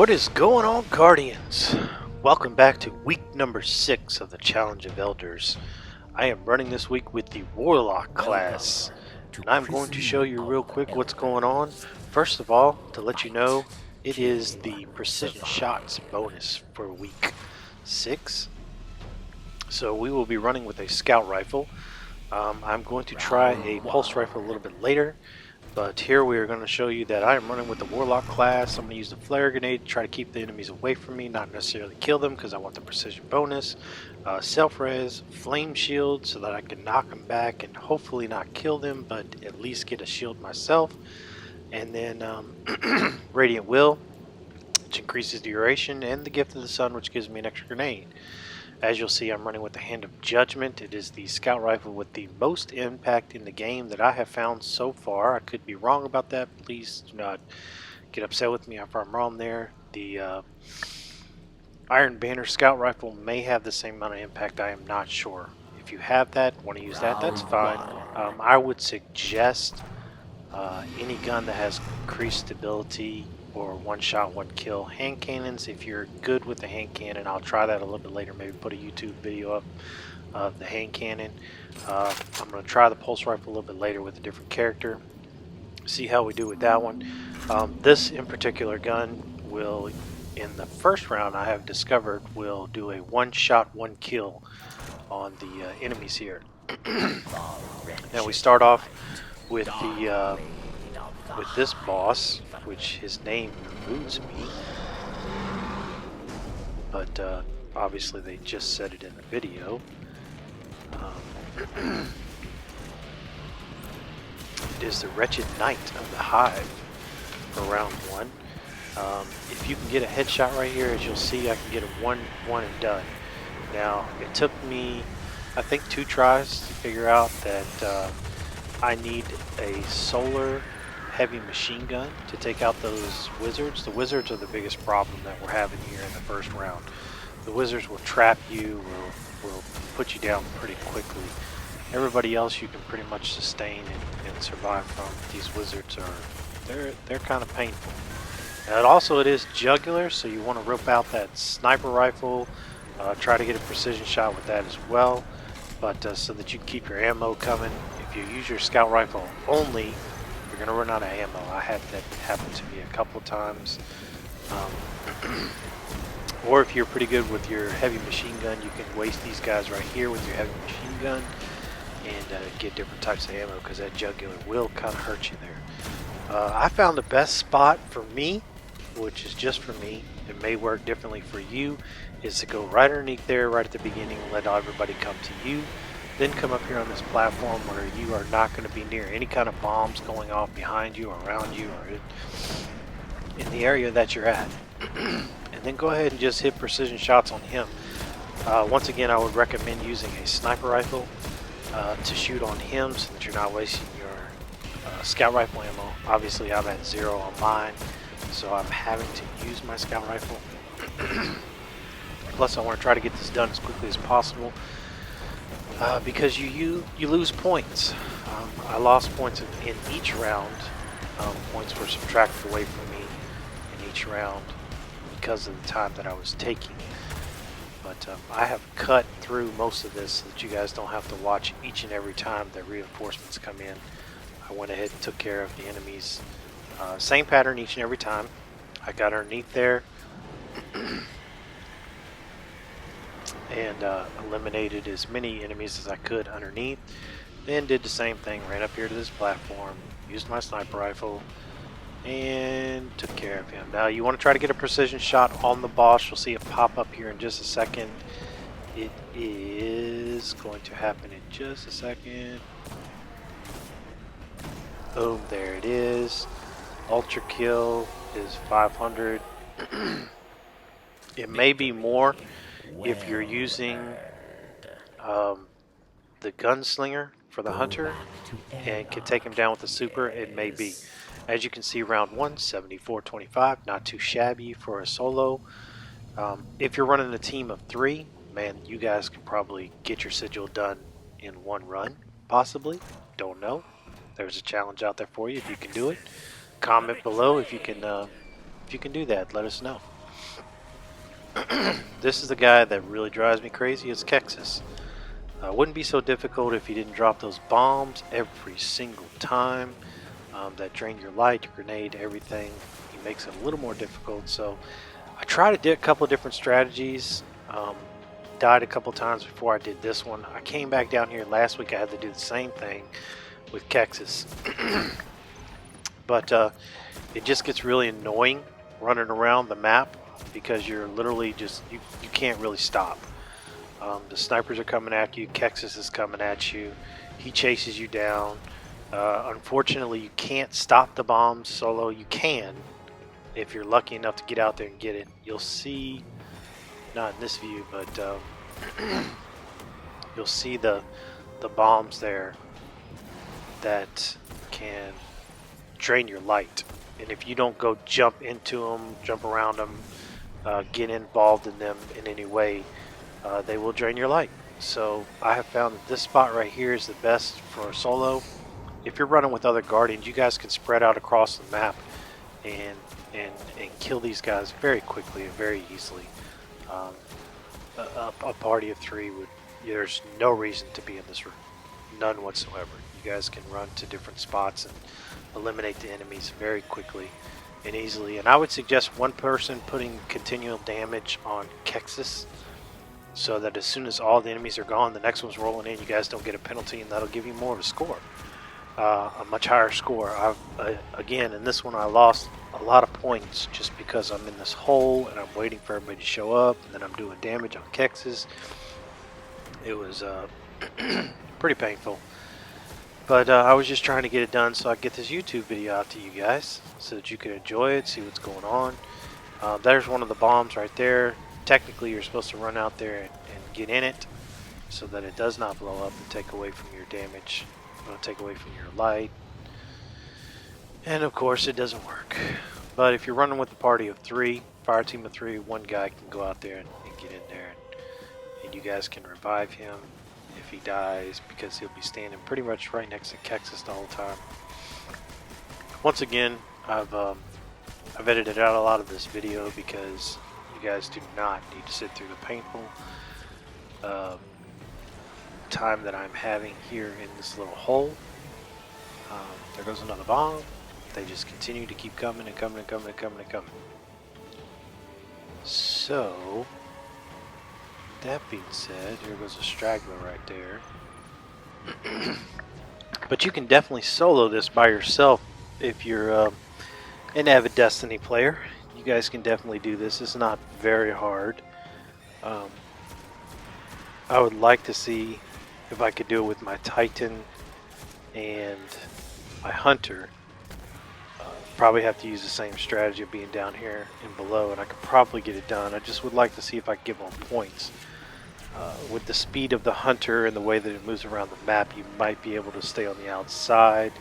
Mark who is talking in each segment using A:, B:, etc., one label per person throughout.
A: What is going on, Guardians? Welcome back to week number 6 of the Challenge of Elders. I am running this week with the Warlock class, and I'm going to show you real quick what's going on. First of all, to let you know, it is the Precision Shots bonus for week 6. So we will be running with a Scout Rifle. I'm going to try a Pulse Rifle a little bit later. But here we are going to show you that I am running with the Warlock class. I'm going to use the Flare Grenade to try to keep the enemies away from me, not necessarily kill them because I want the precision bonus. Self-res, Flame Shield so that I can knock them back and hopefully not kill them, but at least get a shield myself. And then Radiant Will, which increases duration, and the Gift of the Sun, which gives me an extra grenade. As you'll see, I'm running with the Hand of Judgment. It is the Scout Rifle with the most impact in the game that I have found so far. I could be wrong about that. Please do not get upset with me if I'm wrong there. The Iron Banner Scout Rifle may have the same amount of impact. I am not sure. If you have that, want to use that, that's fine. I would suggest any gun that has increased stability or one shot, one kill. Hand cannons, if you're good with the hand cannon, I'll try that a little bit later, maybe put a YouTube video up of the hand cannon. I'm going to try the pulse rifle a little bit later with a different character, see how we do with that one. This in particular gun will, in the first round I have discovered, will do a one shot, one kill on the enemies here. Now we start off with the with this boss, which his name eludes me, but obviously they just said it in the video. It is the Wretched Knight of the Hive for round 1. If you can get a headshot right here, as you'll see, I can get a one and done. Now it took me, I think, 2 tries to figure out that I need a solar heavy machine gun to take out those wizards. The wizards are the biggest problem that we're having here in the first round. The wizards will trap you, will put you down pretty quickly. Everybody else you can pretty much sustain and survive from. These wizards are, they're kind of painful. And it is jugular, so you want to rope out that sniper rifle, try to get a precision shot with that as well, but so that you can keep your ammo coming. If you use your scout rifle only, you're going to run out of ammo. I had that happen to me a couple of times. Or if you're pretty good with your heavy machine gun, you can waste these guys right here with your heavy machine gun and get different types of ammo, because that jugular will kind of hurt you there. I found the best spot for me, which is just for me, it may work differently for you, is to go right underneath there right at the beginning and let everybody come to you. Then come up here on this platform where you are not going to be near any kind of bombs going off behind you or around you or in the area that you're at. And then go ahead and just hit precision shots on him. Once again, I would recommend using a sniper rifle to shoot on him so that you're not wasting your scout rifle ammo. Obviously I'm at 0 on mine, so I'm having to use my scout rifle. Plus I want to try to get this done as quickly as possible. Because you lose points. I lost points in each round. Points were subtracted away from me in each round because of the time that I was taking. But I have cut through most of this so that you guys don't have to watch each and every time the reinforcements come in. I went ahead and took care of the enemies. Same pattern each and every time. I got underneath there and eliminated as many enemies as I could underneath. Then did the same thing, ran up here to this platform, used my sniper rifle, and took care of him. Now you want to try to get a precision shot on the boss. You'll see it pop up here in just a second. It is going to happen in just a second. Boom, there it is. Ultra kill is 500. It may be more if you're using the gunslinger for the hunter and can take him down with the super. It may be. As you can see, round 1, 74-25, not too shabby for a solo. If you're running a team of 3, man, you guys can probably get your sigil done in one run, possibly. Don't know. There's a challenge out there for you if you can do it. Comment below if you can If you can do that, let us know. This is the guy that really drives me crazy. It's Kashast. Wouldn't be so difficult if you didn't drop those bombs every single time. That drain your light, your grenade, everything. He makes it a little more difficult. So I tried to do a couple of different strategies. Died a couple times before I did this one. I came back down here last week. I had to do the same thing with Kashast. But it just gets really annoying running around the map because you're literally just, you can't really stop. The snipers are coming at you. Kashast is coming at you. He chases you down. Unfortunately, you can't stop the bombs solo. You can if you're lucky enough to get out there and get it. You'll see, not in this view, but you'll see the bombs there that can drain your light. And if you don't go jump into them, jump around them, get involved in them in any way, they will drain your light. So I have found that this spot right here is the best for solo. If you're running with other Guardians, you guys can spread out across the map and kill these guys very quickly and very easily. A party of 3 would, there's no reason to be in this room, none whatsoever. You guys can run to different spots and eliminate the enemies very quickly and easily. And I would suggest one person putting continual damage on Kashast, so that as soon as all the enemies are gone, the next one's rolling in, you guys don't get a penalty, and that'll give you more of a score. A much higher score. Again, in this one I lost a lot of points just because I'm in this hole and I'm waiting for everybody to show up, and then I'm doing damage on Kashast. It was pretty painful. But I was just trying to get it done so I could get this YouTube video out to you guys so that you can enjoy it, see what's going on. There's one of the bombs right there. Technically, you're supposed to run out there and get in it so that it does not blow up and take away from your damage. It'll take away from your light. And of course, it doesn't work. But if you're running with a party of 3, fire team of 3, one guy can go out there and get in there. And you guys can revive him if he dies, because he'll be standing pretty much right next to Kashast all the time. Once again, I've edited out a lot of this video because you guys do not need to sit through the painful time that I'm having here in this little hole. There goes another bomb. They just continue to keep coming and coming and coming and coming and coming. So, that being said, here goes a straggler right there. But you can definitely solo this by yourself if you're an avid Destiny player. You guys can definitely do this. It's not very hard. I would like to see if I could do it with my Titan and my Hunter. Probably have to use the same strategy of being down here and below, and I could probably get it done. I just would like to see if I could get more points. With the speed of the Hunter and the way that it moves around the map, you might be able to stay on the outside.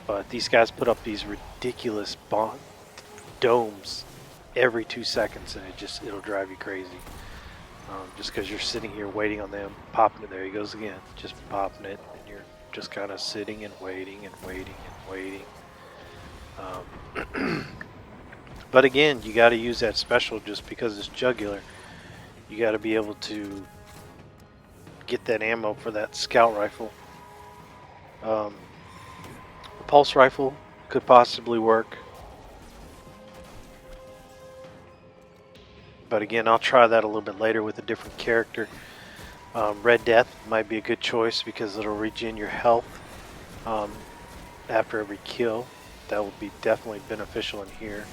A: But these guys put up these ridiculous domes every 2 seconds, and it'll drive you crazy. Just because you're sitting here waiting on them, popping it. There he goes again, just popping it, and you're just kind of sitting and waiting and waiting and waiting. But again, you got to use that special just because it's jugular. You got to be able to get that ammo for that scout rifle. The pulse rifle could possibly work. But again, I'll try that a little bit later with a different character. Red Death might be a good choice because it'll regen your health after every kill. That would be definitely beneficial in here.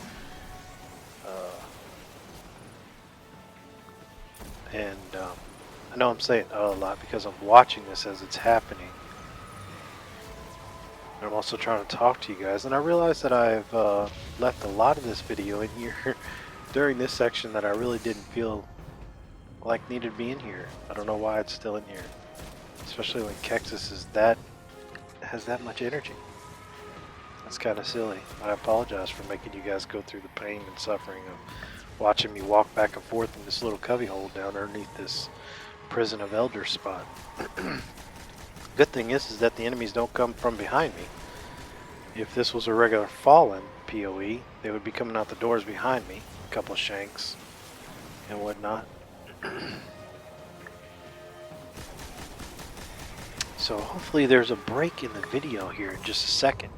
A: I know I'm saying a lot because I'm watching this as it's happening. And I'm also trying to talk to you guys, and I realize that I've left a lot of this video in here during this section that I really didn't feel like needed to be in here. I don't know why it's still in here, especially when Kashast has that much energy. That's kind of silly. I apologize for making you guys go through the pain and suffering of watching me walk back and forth in this little cubby hole down underneath this prison of elders spot. Good thing is that the enemies don't come from behind me. If this was a regular Fallen PoE, they would be coming out the doors behind me, a couple of shanks and whatnot. So hopefully there's a break in the video here in just a second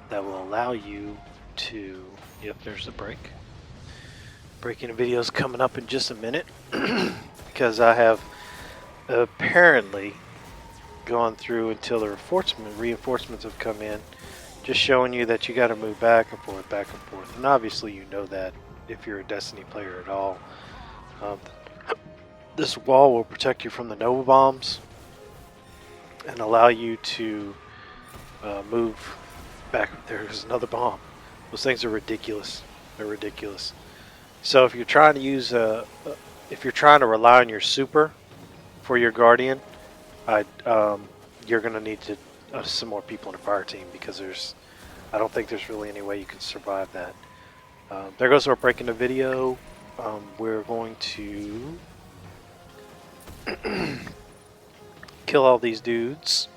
A: that will allow you to, yep, there's the break. Break in the video is coming up in just a minute because I have apparently gone through until the reinforcements have come in, just showing you that you got to move back and forth, and obviously you know that if you're a Destiny player at all. This wall will protect you from the Nova bombs and allow you to move back. There's another bomb. Those things are ridiculous. They're ridiculous. So if you're trying to use if you're trying to rely on your super for your Guardian, you're going to need to some more people in the fire team, because I don't think there's really any way you can survive that. There goes our break in the video. We're going to kill all these dudes,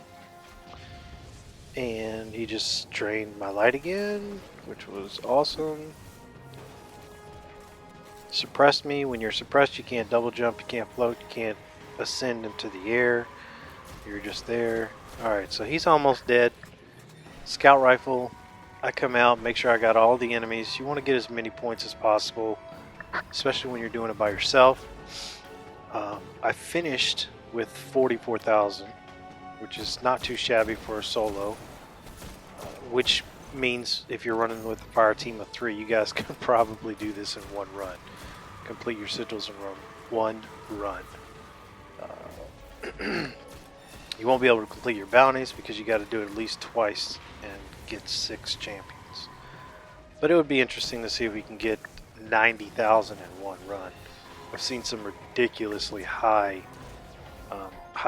A: and he just drained my light again, which was awesome. Suppressed me. When you're suppressed, you can't double jump, you can't float, you can't ascend into the air. You're just there. Alright, so he's almost dead. Scout rifle. I come out, make sure I got all the enemies. You want to get as many points as possible, especially when you're doing it by yourself. I finished with 44,000, which is not too shabby for a solo, which means if you're running with a fire team of 3, you guys can probably do this in one run. Complete your sigils in one run. You won't be able to complete your bounties because you got to do it at least twice and get 6 champions. But it would be interesting to see if we can get 90,000 in one run. I've seen some ridiculously high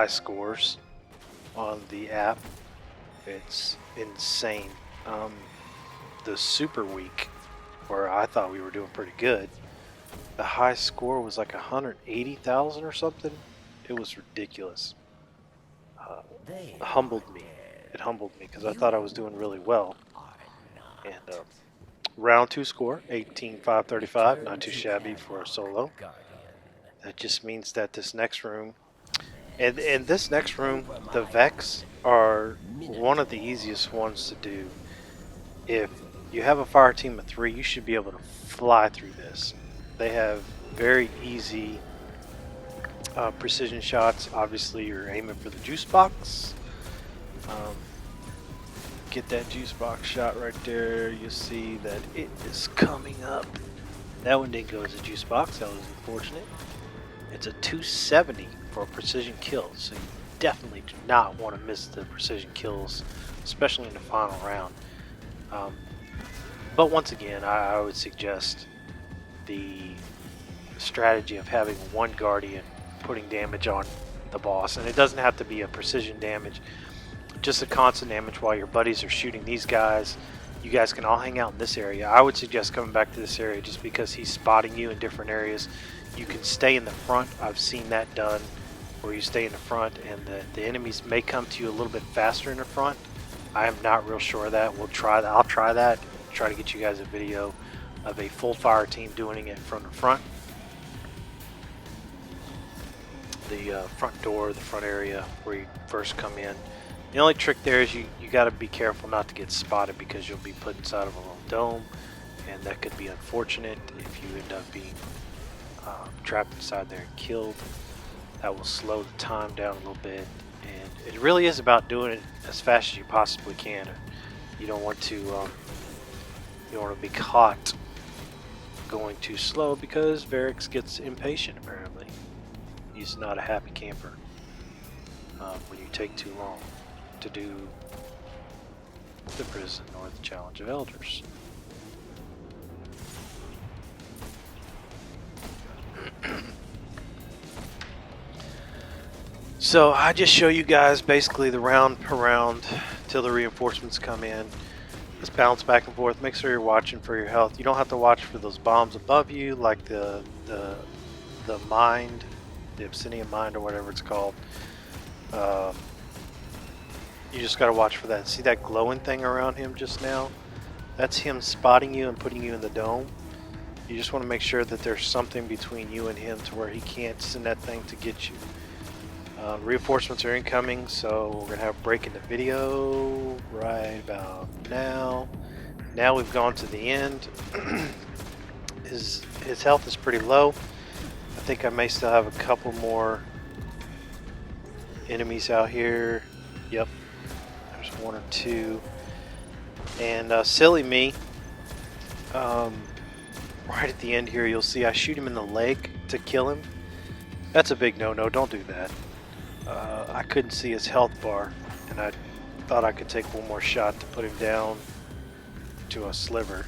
A: scores on the app. It's insane. The Super Week, where I thought we were doing pretty good, the high score was like 180,000 or something. It was ridiculous. Humbled me. It humbled me because I thought I was doing really well. And round 2 score, 18,535, not too shabby for a solo. That just means that this next room, and this next room, the Vex are one of the easiest ones to do. If you have a fire team of 3, you should be able to fly through this. They have very easy precision shots. Obviously you're aiming for the juice box. Get that juice box shot right there. You'll see that it is coming up. That one didn't go as a juice box. That was unfortunate. It's a 270 for a precision kill, so you definitely do not want to miss the precision kills, especially in the final round. But once again, I would suggest the strategy of having one Guardian putting damage on the boss, and it doesn't have to be a precision damage, just a constant damage while your buddies are shooting these guys. You guys can all hang out in this area. I would suggest coming back to this area just because he's spotting you in different areas. You can stay in the front. I've seen that done, where you stay in the front and the enemies may come to you a little bit faster in the front. I am not real sure of that. I'll try that. Try to get you guys a video of a full fire team doing it from the front. The front door, the front area where you first come in. The only trick there is you got to be careful not to get spotted, because you'll be put inside of a little dome, and that could be unfortunate if you end up being trapped inside there and killed. That will slow the time down a little bit, and it really is about doing it as fast as you possibly can. You don't want to be caught going too slow, because Verax gets impatient apparently. He's not a happy camper when you take too long to do the prison or the challenge of elders. So I just show you guys basically the round per round till the reinforcements come in. Just bounce back and forth. Make sure you're watching for your health. You don't have to watch for those bombs above you, like the mind, the obsidian mind or whatever it's called. you just gotta watch for that. See that glowing thing around him just now? That's him spotting you and putting you in the dome. You just want to make sure that there's something between you and him to where he can't send that thing to get you. Reinforcements are incoming, so we're gonna have a break in the video right about now. Now we've gone to the end. His health is pretty low. I think I may still have a couple more enemies out here. Yep, there's one or two. And silly me, right at the end here you'll see I shoot him in the leg to kill him. That's a big no-no, don't do that. I couldn't see his health bar, and I thought I could take one more shot to put him down to a sliver.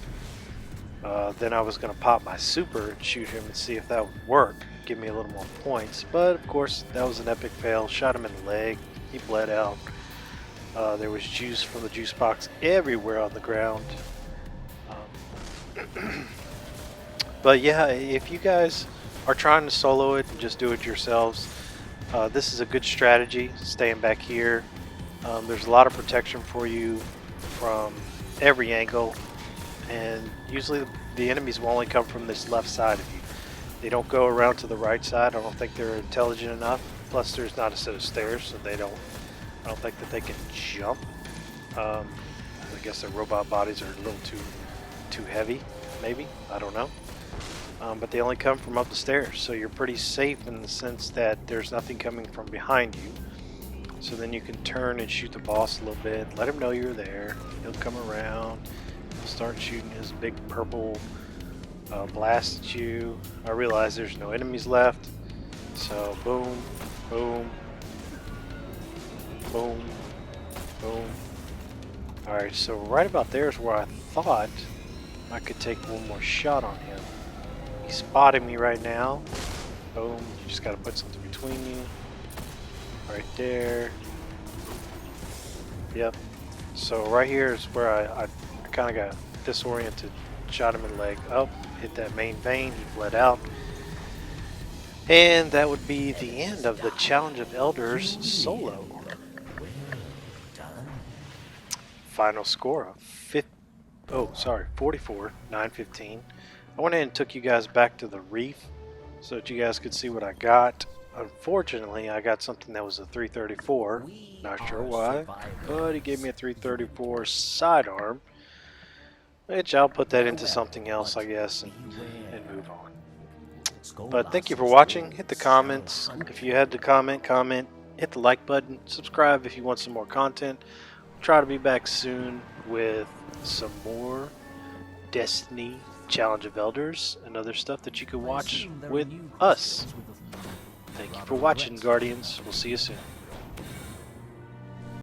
A: Then I was going to pop my super and shoot him and see if that would work, give me a little more points, but of course that was an epic fail. Shot him in the leg, he bled out. There was juice from the juice box everywhere on the ground. But yeah, if you guys are trying to solo it and just do it yourselves, this is a good strategy, staying back here. There's a lot of protection for you from every angle, and usually the enemies will only come from this left side of you. They don't go around to the right side. I don't think they're intelligent enough. Plus there's not a set of stairs, so I don't think that they can jump. I guess their robot bodies are a little too heavy, maybe, I don't know. But they only come from up the stairs, so you're pretty safe in the sense that there's nothing coming from behind you. So then you can turn and shoot the boss a little bit, let him know you're there. He'll come around, he'll start shooting his big purple blast at you. I realize there's no enemies left, so boom, boom, boom, boom. Alright, so right about there is where I thought I could take one more shot on him. He's spotting me right now. Boom, you just gotta put something between you. Right there. Yep. So right here is where I kind of got disoriented. Shot him in the leg. Oh, hit that main vein. He bled out. And that would be the end of the Challenge of Elders solo. Final score of 44, 915. I went ahead and took you guys back to the reef so that you guys could see what I got. Unfortunately, I got something that was a 334. Not sure why, but he gave me a 334 sidearm, which I'll put that into something else, I guess, and move on. But thank you for watching. Hit the comments. If you had to comment. Hit the like button. Subscribe if you want some more content. We'll try to be back soon with some more Destiny Challenge of Elders and other stuff that you can watch with us. Thank you for watching, Guardians. We'll see you soon.